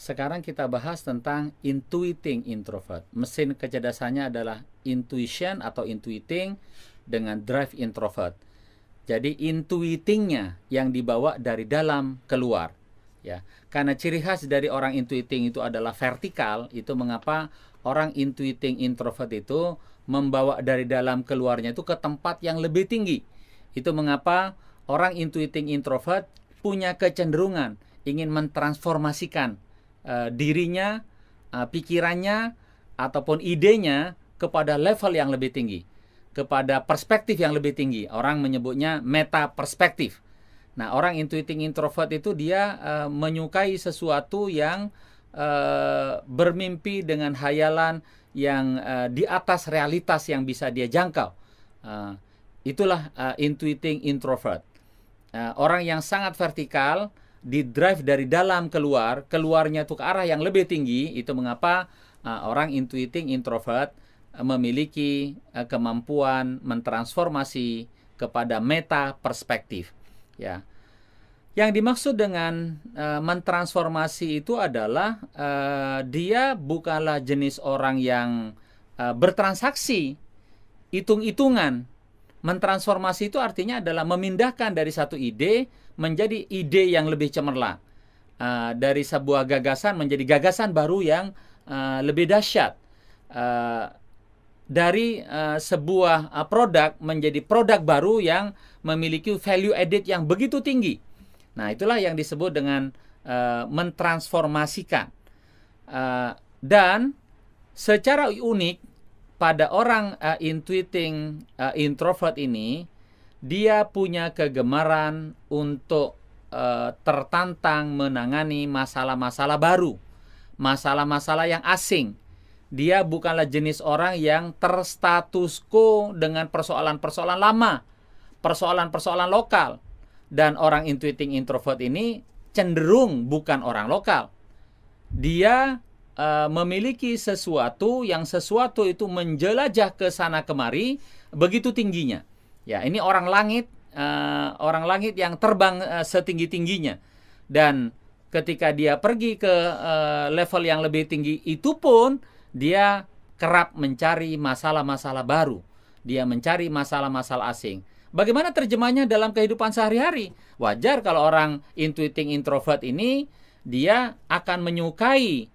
Sekarang kita bahas tentang intuiting introvert. Mesin kecerdasannya adalah intuition atau intuiting dengan drive introvert. Jadi intuitingnya yang dibawa dari dalam keluar. Ya, karena ciri khas dari orang intuiting itu adalah vertikal, itu mengapa orang intuiting introvert itu membawa dari dalam keluarnya itu ke tempat yang lebih tinggi. Itu mengapa orang intuiting introvert punya kecenderungan ingin mentransformasikan dirinya, pikirannya, ataupun idenya kepada level yang lebih tinggi, kepada perspektif yang lebih tinggi. Orang menyebutnya meta perspektif. Nah, orang intuiting introvert itu dia menyukai sesuatu yang bermimpi dengan hayalan yang di atas realitas yang bisa dia jangkau. Itulah intuiting introvert. Orang yang sangat vertikal, di drive dari dalam keluar, keluarnya itu ke arah yang lebih tinggi. Itu mengapa orang intuiting introvert memiliki kemampuan mentransformasi kepada meta perspektif. Ya, yang dimaksud dengan mentransformasi itu adalah dia bukanlah jenis orang yang bertransaksi, hitung-hitungan. Mentransformasi itu artinya adalah memindahkan dari satu ide menjadi ide yang lebih cemerlang, dari sebuah gagasan menjadi gagasan baru yang lebih dahsyat, dari sebuah produk menjadi produk baru yang memiliki value added yang begitu tinggi. Nah, itulah yang disebut dengan mentransformasikan. Dan secara unik pada orang intuiting introvert ini, dia punya kegemaran untuk tertantang menangani masalah-masalah baru, masalah-masalah yang asing. Dia bukanlah jenis orang yang terstatus quo dengan persoalan-persoalan lama, persoalan-persoalan lokal. Dan orang intuiting introvert ini cenderung bukan orang lokal. Dia memiliki sesuatu itu menjelajah ke sana kemari begitu tingginya. Ya, ini orang langit yang terbang setinggi-tingginya. Dan ketika dia pergi ke level yang lebih tinggi itu pun dia kerap mencari masalah-masalah baru. Dia mencari masalah-masalah asing. Bagaimana terjemahnya dalam kehidupan sehari-hari? Wajar kalau orang intuiting introvert ini dia akan menyukai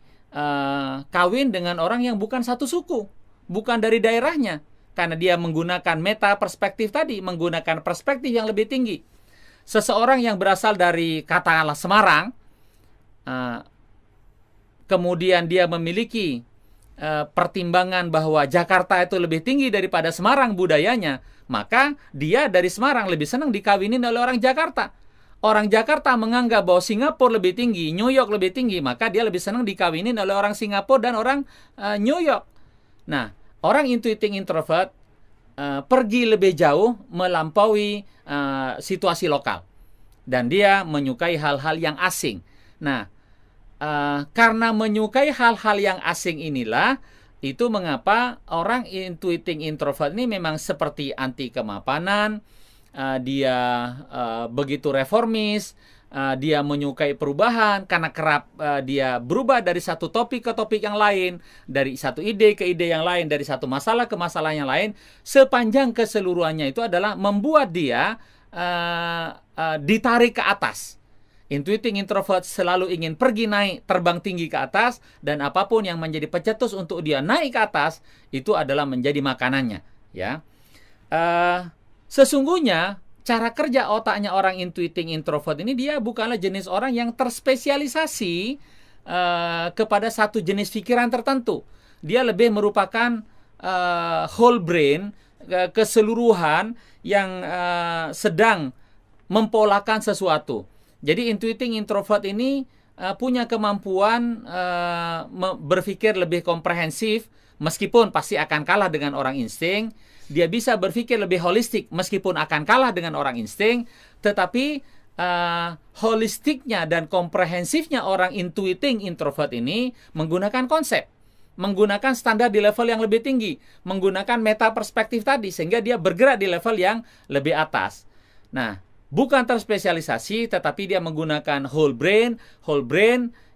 kawin dengan orang yang bukan satu suku, bukan dari daerahnya, karena dia menggunakan meta perspektif tadi, menggunakan perspektif yang lebih tinggi. Seseorang yang berasal dari katakanlah Semarang, kemudian dia memiliki pertimbangan bahwa Jakarta itu lebih tinggi daripada Semarang budayanya, maka dia dari Semarang lebih senang dikawinin oleh orang Jakarta. Orang Jakarta menganggap bahwa Singapura lebih tinggi, New York lebih tinggi, maka dia lebih senang dikawinin oleh orang Singapura dan orang New York. Nah, orang intuiting introvert pergi lebih jauh melampaui situasi lokal. Dan dia menyukai hal-hal yang asing. Nah, karena menyukai hal-hal yang asing inilah, itu mengapa orang intuiting introvert ini memang seperti anti kemapanan. Dia begitu reformis, dia menyukai perubahan karena kerap dia berubah dari satu topik ke topik yang lain, dari satu ide ke ide yang lain, dari satu masalah ke masalah yang lain, sepanjang keseluruhannya itu adalah membuat dia ditarik ke atas. Intuiting introvert selalu ingin pergi naik, terbang tinggi ke atas, dan apapun yang menjadi pencetus untuk dia naik ke atas, itu adalah menjadi makanannya. Ya. Sesungguhnya cara kerja otaknya orang intuiting introvert ini, dia bukanlah jenis orang yang terspesialisasi kepada satu jenis pikiran tertentu. Dia lebih merupakan whole brain, keseluruhan yang sedang mempolakan sesuatu. Jadi intuiting introvert ini punya kemampuan berpikir lebih komprehensif, meskipun pasti akan kalah dengan orang insting. Dia bisa berpikir lebih holistik meskipun akan kalah dengan orang insting, tetapi holistiknya dan komprehensifnya orang intuiting introvert ini menggunakan konsep, menggunakan standar di level yang lebih tinggi, menggunakan meta perspektif tadi, sehingga dia bergerak di level yang lebih atas. Nah, bukan terspesialisasi, tetapi dia menggunakan whole brain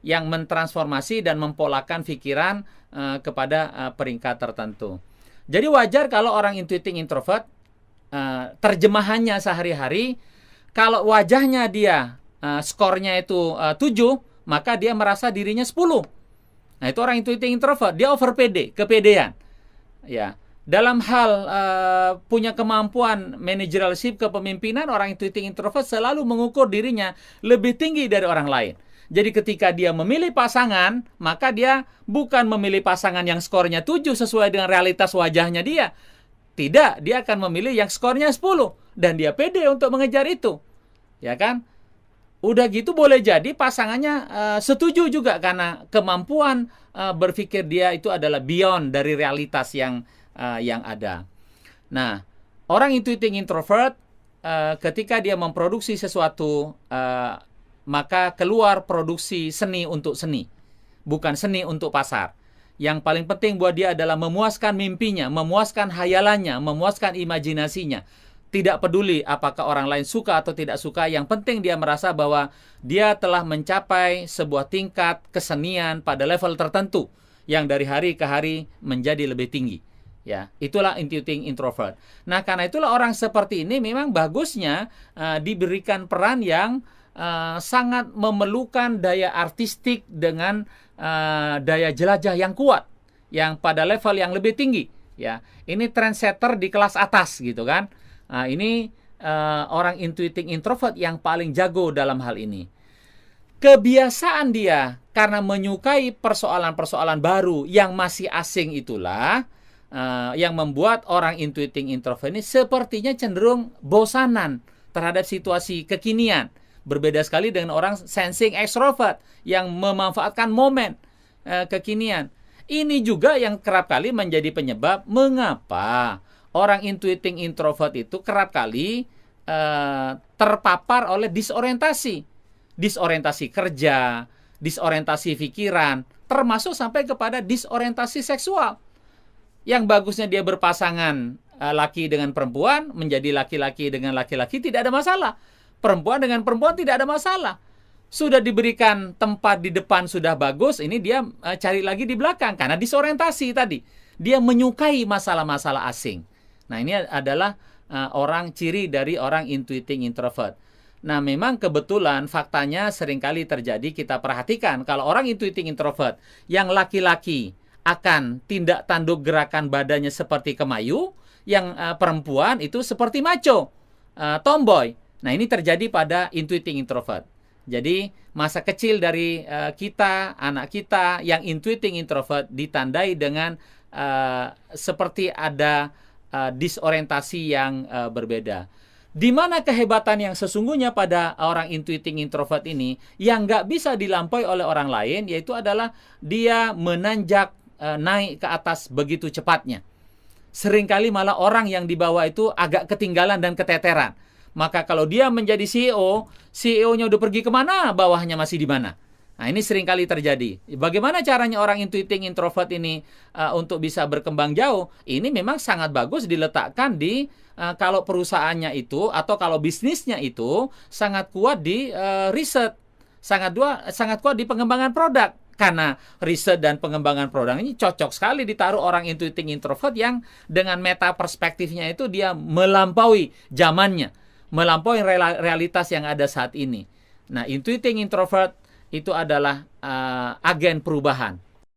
yang mentransformasi dan mempolakan pikiran kepada peringkat tertentu. Jadi wajar kalau orang intuiting introvert, terjemahannya sehari-hari, kalau wajahnya dia skornya itu 7, maka dia merasa dirinya 10. Nah, itu orang intuiting introvert, dia over pede, kepedean. Ya. Dalam hal punya kemampuan managerialship, kepemimpinan, orang intuiting introvert selalu mengukur dirinya lebih tinggi dari orang lain. Jadi ketika dia memilih pasangan, maka dia bukan memilih pasangan yang skornya 7 sesuai dengan realitas wajahnya dia. Tidak, dia akan memilih yang skornya 10 dan dia pede untuk mengejar itu. Ya kan? Udah gitu boleh jadi pasangannya setuju juga karena kemampuan berpikir dia itu adalah beyond dari realitas yang ada. Nah, orang intuiting introvert ketika dia memproduksi sesuatu, maka keluar produksi seni untuk seni, bukan seni untuk pasar. Yang paling penting buat dia adalah memuaskan mimpinya, memuaskan hayalannya, memuaskan imajinasinya. Tidak peduli apakah orang lain suka atau tidak suka, yang penting dia merasa bahwa dia telah mencapai sebuah tingkat kesenian pada level tertentu yang dari hari ke hari menjadi lebih tinggi. Ya, itulah intuiting introvert. Nah, karena itulah orang seperti ini memang bagusnya diberikan peran yang sangat memerlukan daya artistik dengan daya jelajah yang kuat, yang pada level yang lebih tinggi. Ya, ini trendsetter di kelas atas gitu kan. Nah, ini orang intuiting introvert yang paling jago dalam hal ini. Kebiasaan dia karena menyukai persoalan-persoalan baru yang masih asing itulah yang membuat orang intuiting introvert ini sepertinya cenderung bosanan terhadap situasi kekinian. Berbeda sekali dengan orang sensing extrovert yang memanfaatkan momen kekinian. Ini juga yang kerap kali menjadi penyebab mengapa orang intuiting introvert itu kerap kali terpapar oleh disorientasi. Disorientasi kerja, disorientasi pikiran, termasuk sampai kepada disorientasi seksual. Yang bagusnya dia berpasangan laki dengan perempuan, menjadi laki-laki dengan laki-laki, tidak ada masalah. Perempuan dengan perempuan tidak ada masalah. Sudah diberikan tempat di depan sudah bagus, ini dia cari lagi di belakang karena disorientasi tadi. Dia menyukai masalah-masalah asing. Nah, ini adalah orang ciri dari orang intuiting introvert. Nah, memang kebetulan faktanya seringkali terjadi, kita perhatikan kalau orang intuiting introvert yang laki-laki akan tindak tanduk gerakan badannya seperti kemayu, yang perempuan itu seperti macho, tomboy. Nah, ini terjadi pada intuiting introvert. Jadi, masa kecil dari kita, anak kita yang intuiting introvert ditandai dengan seperti ada disorientasi yang berbeda. Di mana kehebatan yang sesungguhnya pada orang intuiting introvert ini yang nggak bisa dilampaui oleh orang lain, yaitu adalah dia menanjak naik ke atas begitu cepatnya. Seringkali malah orang yang di bawah itu agak ketinggalan dan keteteran. Maka kalau dia menjadi CEO, CEO-nya udah pergi kemana, bawahnya masih di mana. Nah, ini seringkali terjadi. Bagaimana caranya orang intuiting introvert ini untuk bisa berkembang jauh? Ini memang sangat bagus diletakkan di kalau perusahaannya itu atau kalau bisnisnya itu sangat kuat di riset, sangat kuat di pengembangan produk. Karena riset dan pengembangan produk ini cocok sekali ditaruh orang intuiting introvert yang dengan meta perspektifnya itu dia melampaui zamannya, melampaui realitas yang ada saat ini. Nah, intuiting introvert itu adalah agen perubahan.